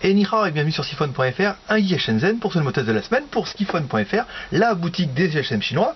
Et Nihao et bienvenue sur Skiphone.fr, un guide Shenzhen pour ce nouveau test de la semaine pour Skiphone.fr, la boutique des GSM chinois.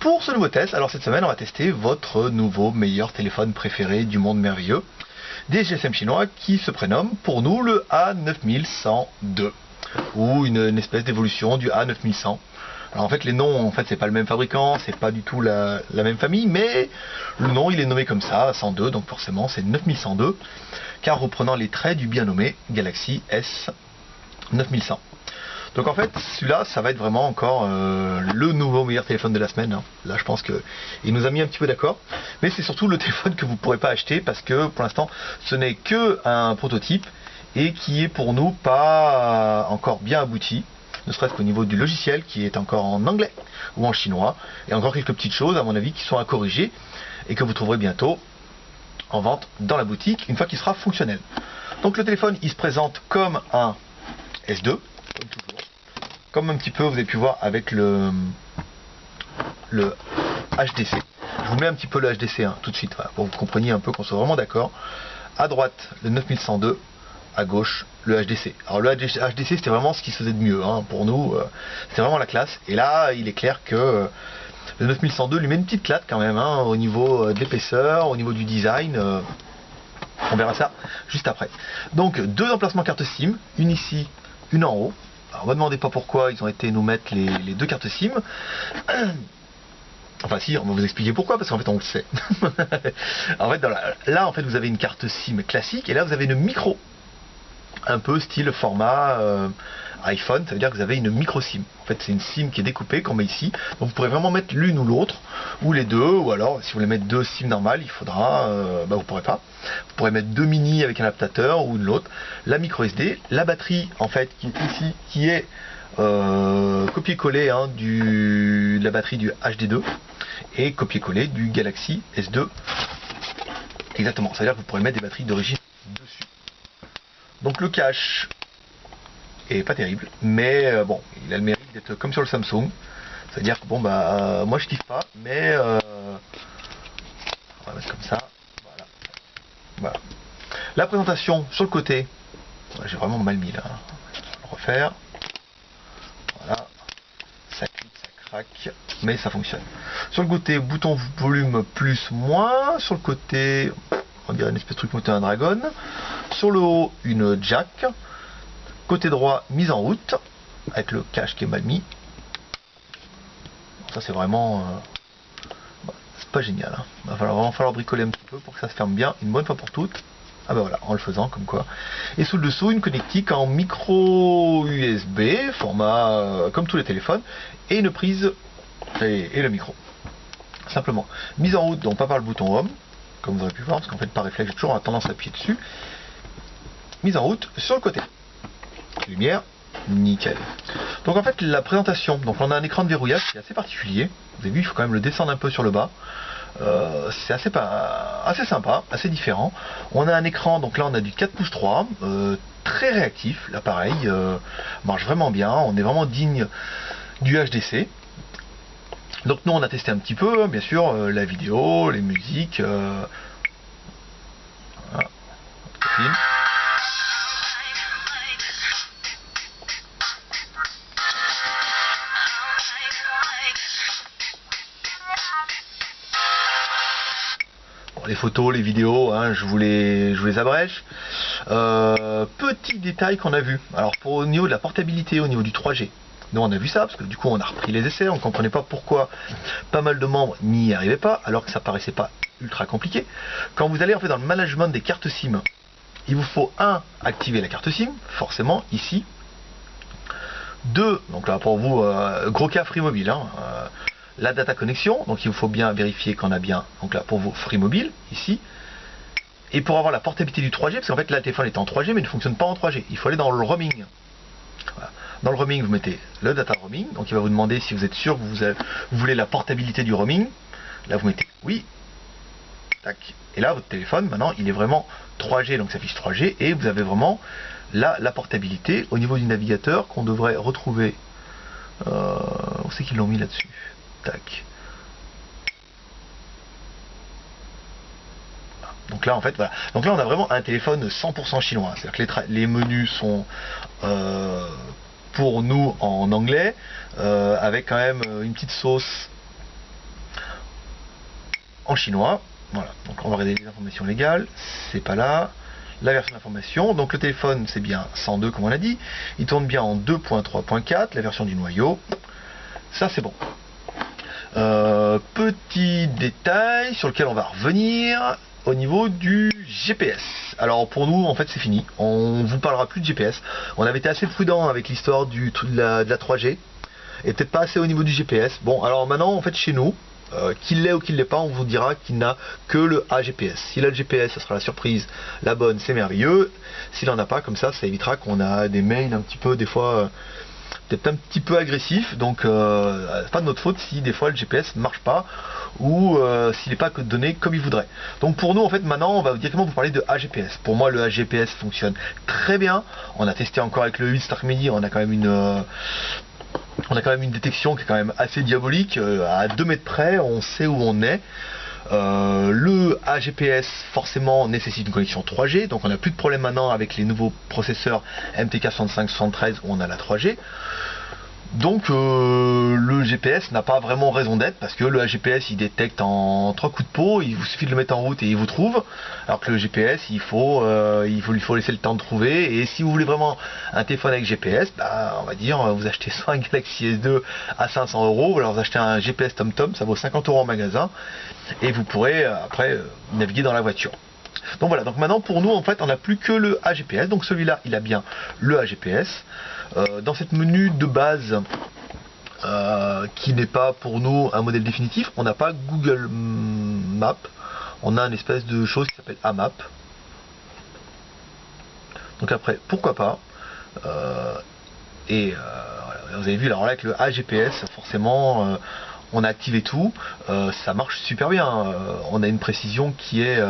Pour ce nouveau test, alors cette semaine on va tester votre nouveau meilleur téléphone préféré du monde merveilleux des GSM chinois qui se prénomme pour nous le A9102 ou une espèce d'évolution du A9100. Alors en fait les noms, c'est pas le même fabricant, c'est pas du tout la même famille, mais le nom il est nommé comme ça, 102, donc forcément c'est 9102, car reprenant les traits du bien nommé Galaxy S 9100. Donc en fait celui-là ça va être vraiment encore le nouveau meilleur téléphone de la semaine, hein. Là je pense que il nous a mis un petit peu d'accord, mais c'est surtout le téléphone que vous ne pourrez pas acheter parce que pour l'instant ce n'est que un prototype et qui est pour nous pas encore bien abouti, ne serait-ce qu'au niveau du logiciel qui est encore en anglais ou en chinois, et encore quelques petites choses à mon avis qui sont à corriger et que vous trouverez bientôt en vente dans la boutique une fois qu'il sera fonctionnel. Donc le téléphone il se présente comme un S2, comme toujours, comme un petit peu vous avez pu voir avec le HDC. Je vous mets un petit peu le HDC tout de suite, voilà, pour que vous compreniez un peu, qu'on soit vraiment d'accord. À droite le 9102, à gauche le HDC. Alors le HDC c'était vraiment ce qui se faisait de mieux, hein, pour nous, c'était vraiment la classe. Et là il est clair que le 9102 lui met une petite claque quand même, hein, au niveau de l'épaisseur, au niveau du design. On verra ça juste après. Donc deux emplacements carte SIM, une ici, une en haut. Alors, on ne me demandez pas pourquoi ils ont été nous mettre les deux cartes SIM. Enfin si, on va vous expliquer pourquoi, parce qu'en fait on le sait. En fait, là en fait vous avez une carte SIM classique et là vous avez une micro. Un peu style format iPhone, ça veut dire que vous avez une micro SIM. En fait c'est une SIM qui est découpée qu'on met ici, donc vous pourrez vraiment mettre l'une ou l'autre, ou les deux, ou alors si vous voulez mettre deux SIM normales, il faudra, vous pourrez pas. Vous pourrez mettre deux mini avec un adaptateur ou l'autre, la micro SD, la batterie en fait qui est ici, qui est copier-coller de la batterie du HD2 et copier-coller du Galaxy S2. Exactement, ça veut dire que vous pourrez mettre des batteries d'origine dessus. Donc le cache est pas terrible, mais bon, il a le mérite d'être comme sur le Samsung. C'est-à-dire que bon moi je kiffe pas, mais on va mettre comme ça. Voilà. La présentation sur le côté, j'ai vraiment mal mis là. Je vais le refaire. Voilà. Ça clique, ça craque, mais ça fonctionne. Sur le côté, bouton volume plus moins. Sur le côté, on dirait une espèce de truc monté un dragon. Sur le haut, une jack. Côté droit, mise en route, avec le cache qui est mal mis. Ça c'est vraiment... c'est pas génial, hein. Il va vraiment falloir bricoler un petit peu pour que ça se ferme bien, une bonne fois pour toutes. Ah bah voilà, en le faisant comme quoi. Et sous le dessous, une connectique en micro USB, format comme tous les téléphones, et une prise et le micro. Simplement. Mise en route, donc pas par le bouton Home, comme vous aurez pu voir, parce qu'en fait par réflexe j'ai toujours tendance à appuyer dessus. Mise en route sur le côté. Lumière, nickel. Donc en fait la présentation, donc on a un écran de verrouillage qui est assez particulier. Vous avez vu, il faut quand même le descendre un peu sur le bas. C'est assez sympa, assez différent. On a un écran, donc là on a du 4 pouces 3, très réactif, l'appareil marche vraiment bien, on est vraiment digne du HDC. Donc nous on a testé un petit peu, bien sûr, la vidéo, les musiques. Voilà. Les photos, les vidéos, je vous les abrège. Petit détail qu'on a vu. Alors au niveau de la portabilité, au niveau du 3G, nous on a vu ça parce que du coup on a repris les essais, on ne comprenait pas pourquoi pas mal de membres n'y arrivaient pas, alors que ça paraissait pas ultra compliqué. Quand vous allez en fait dans le management des cartes SIM, il vous faut activer la carte SIM, forcément ici. 2, donc là pour vous, gros cas Free Mobile, la data connexion, donc il vous faut bien vérifier qu'on a bien, donc là pour vous Free Mobile, ici, et pour avoir la portabilité du 3G, parce qu'en fait là le téléphone est en 3G mais ne fonctionne pas en 3G, il faut aller dans le roaming. Voilà. Dans le roaming vous mettez le data roaming, donc il va vous demander si vous êtes sûr que vous voulez la portabilité du roaming, là vous mettez oui, tac, et là votre téléphone maintenant il est vraiment 3G, donc ça affiche 3G, et vous avez vraiment là la portabilité au niveau du navigateur qu'on devrait retrouver, où c'est qu'ils l'ont mis là-dessus. Tac. Donc là en fait voilà. Donc là on a vraiment un téléphone 100% chinois. C'est-à-dire que les menus sont pour nous en anglais, avec quand même une petite sauce en chinois. Voilà, donc on va regarder les informations légales, c'est pas là. La version d'information, donc le téléphone c'est bien 102 comme on l'a dit, il tourne bien en 2.3.4, la version du noyau, ça c'est bon. Petit détail sur lequel on va revenir au niveau du GPS. Alors pour nous en fait c'est fini, on vous parlera plus de GPS. On avait été assez prudent avec l'histoire de la 3G et peut-être pas assez au niveau du GPS. Bon alors maintenant en fait chez nous, qu'il l'ait ou qu'il l'ait pas, on vous dira qu'il n'a que le AGPS. S'il a le GPS, ça sera la surprise, la bonne, c'est merveilleux. S'il en a pas, comme ça évitera qu'on a des mails un petit peu, des fois, peut-être un petit peu agressifs. Donc, c'est pas de notre faute si des fois le GPS marche pas ou s'il n'est pas donné comme il voudrait. Donc pour nous, en fait, maintenant, on va directement vous parler de AGPS. Pour moi, le AGPS fonctionne très bien. On a testé encore avec le 8 Stark Midi, on a quand même une détection qui est quand même assez diabolique, à 2 mètres près, on sait où on est. Le AGPS forcément nécessite une connexion 3G, donc on n'a plus de problème maintenant avec les nouveaux processeurs MTK 6573 où on a la 3G. Donc le GPS n'a pas vraiment raison d'être, parce que le AGPS il détecte en 3 coups de peau, il vous suffit de le mettre en route et il vous trouve, alors que le GPS il faut laisser le temps de trouver. Et si vous voulez vraiment un téléphone avec GPS, bah, on va dire vous achetez soit un Galaxy S2 à 500 €, ou alors vous achetez un GPS TomTom, ça vaut 50 € en magasin, et vous pourrez après naviguer dans la voiture. Donc voilà, donc maintenant pour nous en fait on n'a plus que le AGPS, donc celui-là il a bien le AGPS. Dans cette menu de base qui n'est pas pour nous un modèle définitif, on n'a pas Google Maps, on a une espèce de chose qui s'appelle AMAP. Donc après pourquoi pas, voilà, vous avez vu, alors là avec le AGPS forcément on a activé tout, ça marche super bien, on a une précision qui est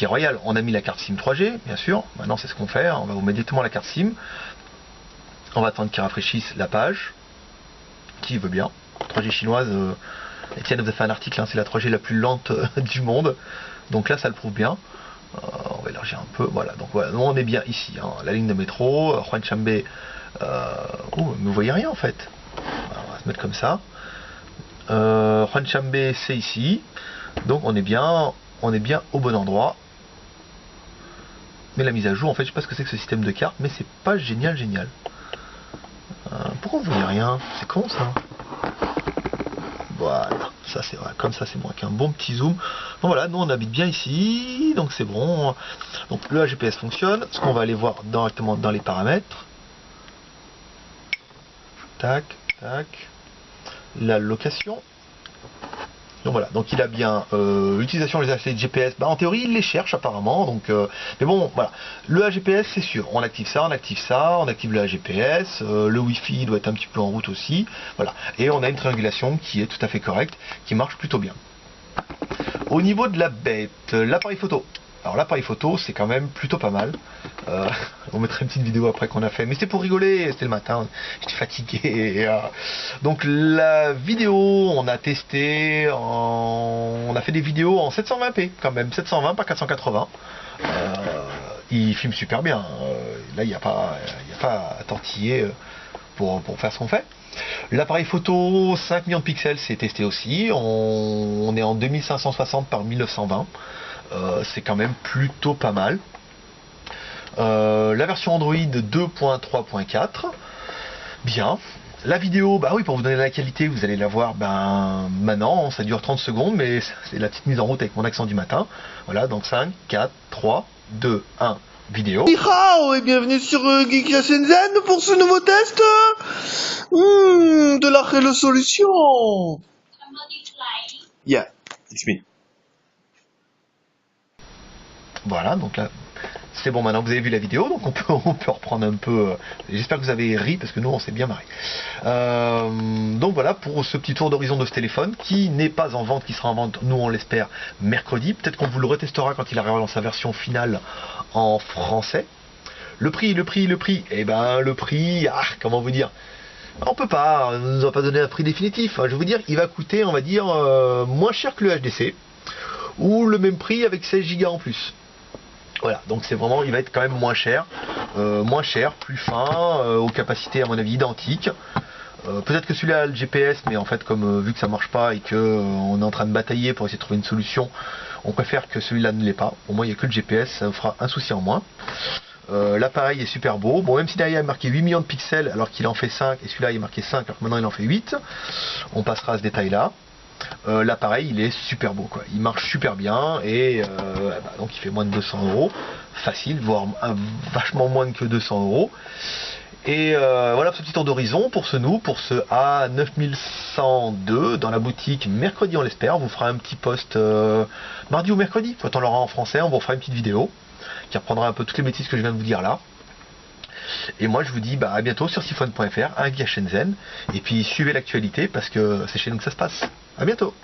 royale. On a mis la carte SIM 3G bien sûr, maintenant c'est ce qu'on fait, on va vous mettre directement la carte SIM. On va attendre qu'ils rafraîchissent la page. Qui veut bien. 3G chinoise, Etienne vous a fait un article, hein, c'est la 3G la plus lente du monde. Donc là ça le prouve bien. On va élargir un peu. Voilà, donc voilà, nous on est bien ici. Hein, la ligne de métro, Huanchambe. Oh, mais vous voyez rien en fait. Alors, on va se mettre comme ça. Huanchambe c'est ici. Donc on est bien au bon endroit. Mais la mise à jour, en fait, je sais pas ce que c'est que ce système de carte, mais c'est pas génial. Pourquoi vous voyez rien? C'est con ça. Voilà, ça c'est vrai, comme ça c'est bon, avec un bon petit zoom. Donc voilà, nous on habite bien ici, donc c'est bon. Donc le AGPS fonctionne. Ce qu'on va aller voir directement dans les paramètres. Tac, tac. La location. Donc voilà, donc il a bien l'utilisation des accès de GPS, bah en théorie il les cherche apparemment, donc mais bon voilà, le AGPS c'est sûr, on active ça, on active le AGPS, le Wi-Fi doit être un petit peu en route aussi, voilà, et on a une triangulation qui est tout à fait correcte, qui marche plutôt bien. Au niveau de la bête, l'appareil photo. Alors l'appareil photo c'est quand même plutôt pas mal. On mettra une petite vidéo après qu'on a fait, mais c'était pour rigoler, c'était le matin, j'étais fatigué. Donc la vidéo, on a testé, on a fait des vidéos en 720p quand même, 720 par 480. Il filme super bien. Là il n'y a pas à tortiller pour faire ce qu'on fait. L'appareil photo 5 millions de pixels c'est testé aussi, on est en 2560 par 1920. C'est quand même plutôt pas mal. La version Android 2.3.4, bien. La vidéo, bah oui, pour vous donner la qualité, vous allez la voir maintenant, ça dure 30 secondes, mais c'est la petite mise en route avec mon accent du matin. Voilà, donc 5, 4, 3, 2, 1, vidéo. Ciao et bienvenue sur Geek Shenzhen pour ce nouveau test de la résolution. Yeah, it's me. Voilà, donc là, c'est bon, maintenant vous avez vu la vidéo, donc on peut reprendre un peu. J'espère que vous avez ri, parce que nous on s'est bien marré. Donc voilà, pour ce petit tour d'horizon de ce téléphone, qui n'est pas en vente, qui sera en vente, nous on l'espère, mercredi. Peut-être qu'on vous le retestera quand il arrivera dans sa version finale en français. Le prix, eh ben le prix, comment vous dire, on peut pas, on nous a pas donné un prix définitif. Je vais vous dire, il va coûter, on va dire, moins cher que le HDC. ou le même prix avec 16 Go en plus. Voilà, donc c'est vraiment, il va être quand même moins cher, plus fin, aux capacités à mon avis identiques. Peut-être que celui-là a le GPS, mais en fait comme vu que ça marche pas et que on est en train de batailler pour essayer de trouver une solution, on préfère que celui-là ne l'ait pas. Au moins il n'y a que le GPS, ça vous fera un souci en moins. L'appareil est super beau, bon, même si derrière il est marqué 8 millions de pixels alors qu'il en fait 5, et celui-là il est marqué 5 alors que maintenant il en fait 8, on passera à ce détail là. L'appareil il est super beau quoi, il marche super bien et donc il fait moins de 200 €, facile, voire vachement moins que 200 €. Et voilà ce petit tour d'horizon pour ce A9102 dans la boutique mercredi on l'espère. On vous fera un petit post mardi ou mercredi, quand on l'aura en français, on vous fera une petite vidéo qui reprendra un peu toutes les bêtises que je viens de vous dire là. Et moi je vous dis à bientôt sur siphon.fr, un guide à Shenzhen, et puis suivez l'actualité parce que c'est chez nous que ça se passe. À bientôt.